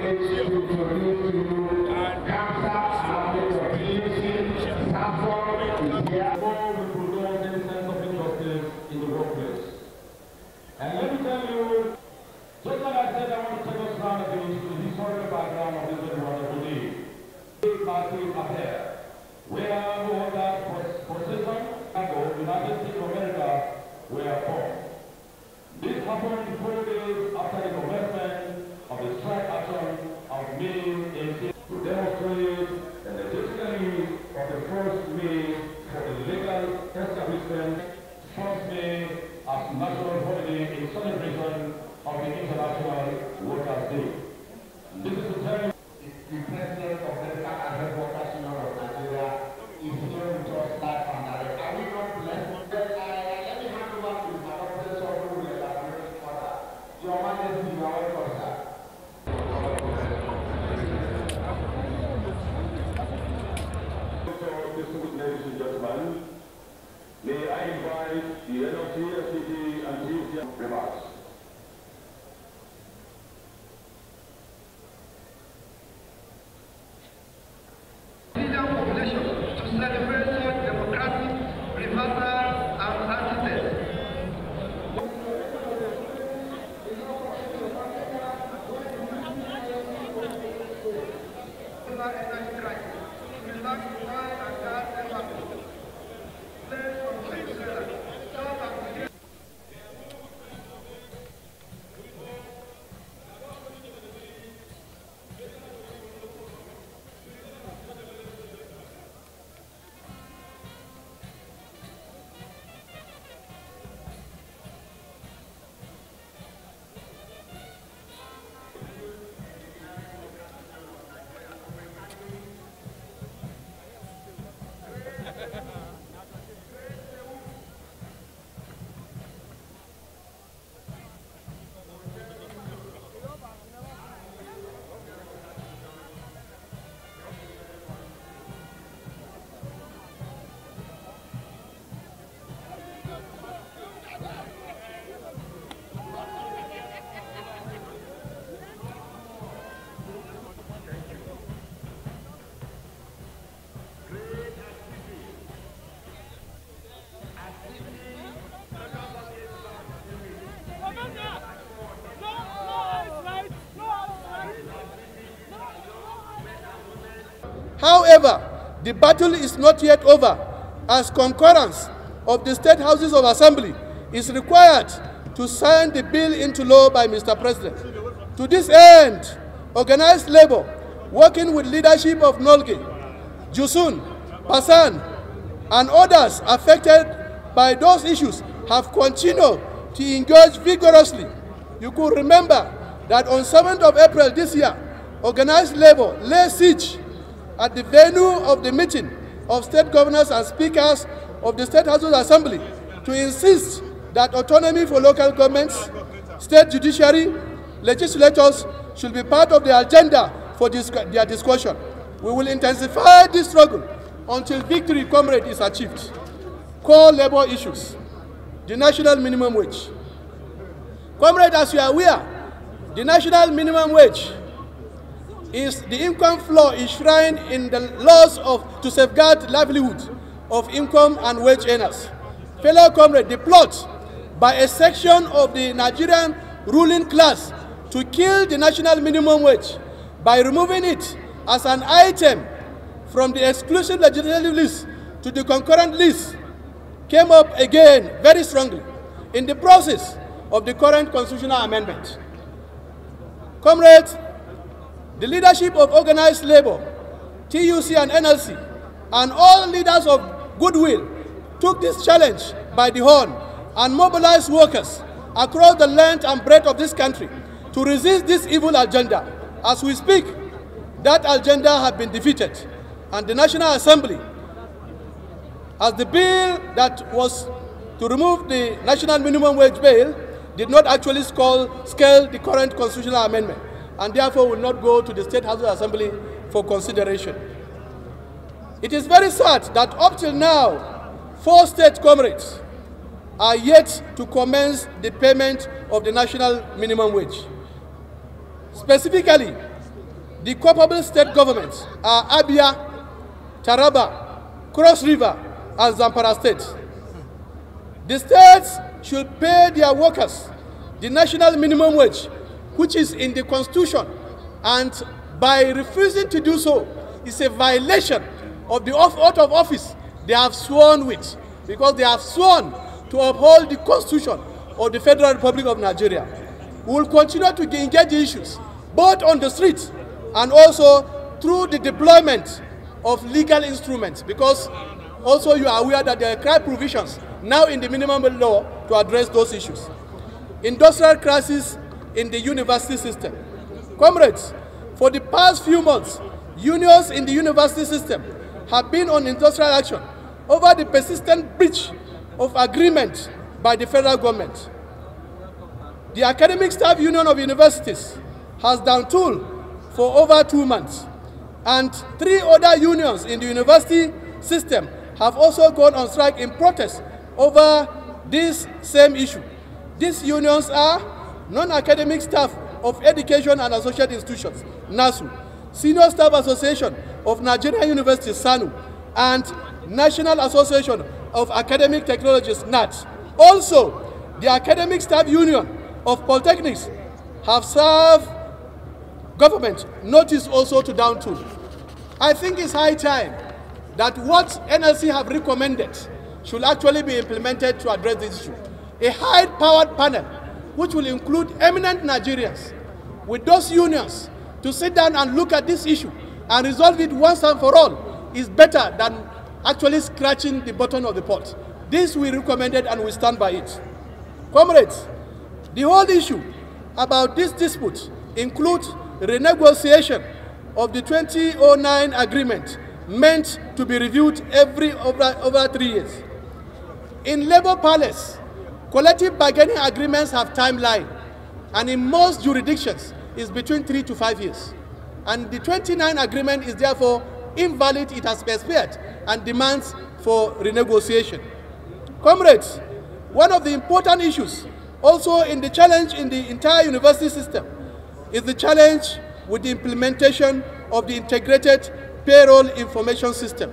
And let me tell you, just like I said, I want to take us round again to the historical background of this very wonderful day. Big party affair, where no other possession of the United States of America were formed. This happened 4 days after the commencement of the strike action of May 18 to demonstrate the legitimacy of the first May for the legal establishment, first May as national holiday in celebration of the International Workers' Day. This is to tell you the President of the Medical and Health Workers Union of Nigeria is here with us live and direct. Are we not blessed? Let me hand over to Madam President who will elaborate further. Your Majesty, you are welcome, sir. So, distinguished ladies and gentlemen, may I invite the NLT, SPG, and GC remarks. Indian population to celebrate such democratic reversal and antithetics. Energy crisis, relax the oil and gas embargo. Place on Venezuela, South Africa. However, the battle is not yet over, as concurrence of the State Houses of Assembly is required to sign the bill into law by Mr. President. To this end, organized labor, working with leadership of Nolge, Jusun, Pasan, and others affected by those issues have continued to engage vigorously. You could remember that on 7th of April this year, organized labor lay siege at the venue of the meeting of state governors and speakers of the State Houses Assembly to insist that autonomy for local governments, state judiciary, legislators should be part of the agenda for their discussion. We will intensify this struggle until victory, comrade, is achieved. Core labor issues, the national minimum wage. Comrade, as you are aware, the national minimum wage is the income floor enshrined in the laws to safeguard livelihood of income and wage earners. Fellow comrade, the plot by a section of the Nigerian ruling class to kill the national minimum wage by removing it as an item from the exclusive legislative list to the concurrent list came up again very strongly in the process of the current constitutional amendment. Comrades, the leadership of organized labor, TUC and NLC, and all leaders of goodwill took this challenge by the horn and mobilized workers across the length and breadth of this country to resist this evil agenda. As we speak, that agenda has been defeated, and the National Assembly, as the bill that was to remove the national minimum wage bill, did not actually scale the current constitutional amendment, and therefore will not go to the State House of Assembly for consideration. It is very sad that up till now, 4 state comrades are yet to commence the payment of the national minimum wage. Specifically, The culpable state governments are Abia, Taraba, Cross River, and Zamfara State. The states should pay their workers the national minimum wage, which is in the Constitution, and by refusing to do so, it's a violation of the oath of office they have sworn with, because they have sworn to uphold the Constitution of the Federal Republic of Nigeria. We will continue to engage the issues, both on the streets and also through the deployment of legal instruments, because also you are aware that there are clear provisions now in the minimum law to address those issues. Industrial crisis in the university system. Comrades, for the past few months, unions in the university system have been on industrial action over the persistent breach of agreement by the federal government. The Academic Staff Union of Universities has down tool for over 2 months, and 3 other unions in the university system have also gone on strike in protest over this same issue. These unions are Non-Academic Staff of Education and Associate Institutions, NASU, Senior Staff Association of Nigerian Universities, SANU, and National Association of Academic Technologists, NAT. Also, the Academic Staff Union of Polytechnics have served government notice also to down tool. I think it's high time that what NLC have recommended should actually be implemented to address this issue. A high-powered panel, which will include eminent Nigerians, with those unions, to sit down and look at this issue and resolve it once and for all, is better than actually scratching the bottom of the pot. This we recommended and we stand by it. Comrades, the whole issue about this dispute includes renegotiation of the 2009 agreement meant to be reviewed over 3 years. In Labour Palace, collective bargaining agreements have timeline, and in most jurisdictions is between 3 to 5 years. And the 2009 agreement is therefore invalid, it has expired, and demands for renegotiation. Comrades, one of the important issues also in the challenge in the entire university system is the challenge with the implementation of the integrated payroll information system.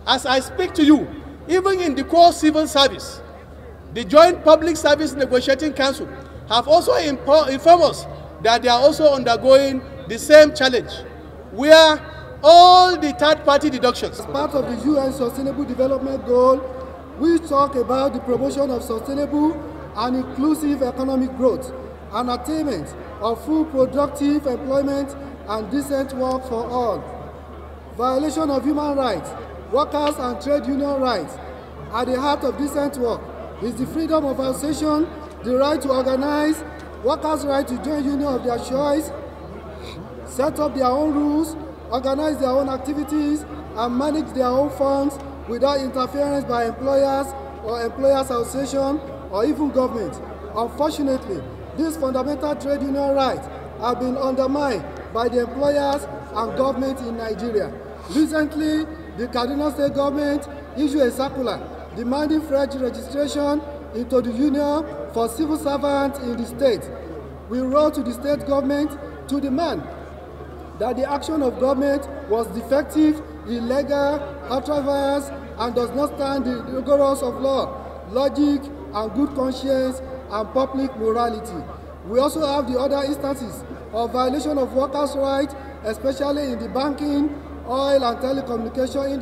As I speak to you, even in the core civil service, the Joint Public Service Negotiating Council have also informed us that they are also undergoing the same challenge, where all the third-party deductions. As part of the UN Sustainable Development Goal, we talk about the promotion of sustainable and inclusive economic growth and attainment of full productive employment and decent work for all. Violation of human rights, workers and trade union rights. At the heart of decent work is the freedom of association, the right to organize, workers' right to join union of their choice, set up their own rules, organize their own activities, and manage their own funds without interference by employers or employers' association or even government. Unfortunately, these fundamental trade union rights have been undermined by the employers and government in Nigeria. Recently, the Kaduna State government issued a circular demanding fresh registration into the union for civil servants in the state. We wrote to the state government to demand that the action of government was defective, illegal, outrageous, and does not stand the rigors of law, logic, and good conscience and public morality. We also have the other instances of violation of workers' rights, especially in the banking, oil, and telecommunication industry.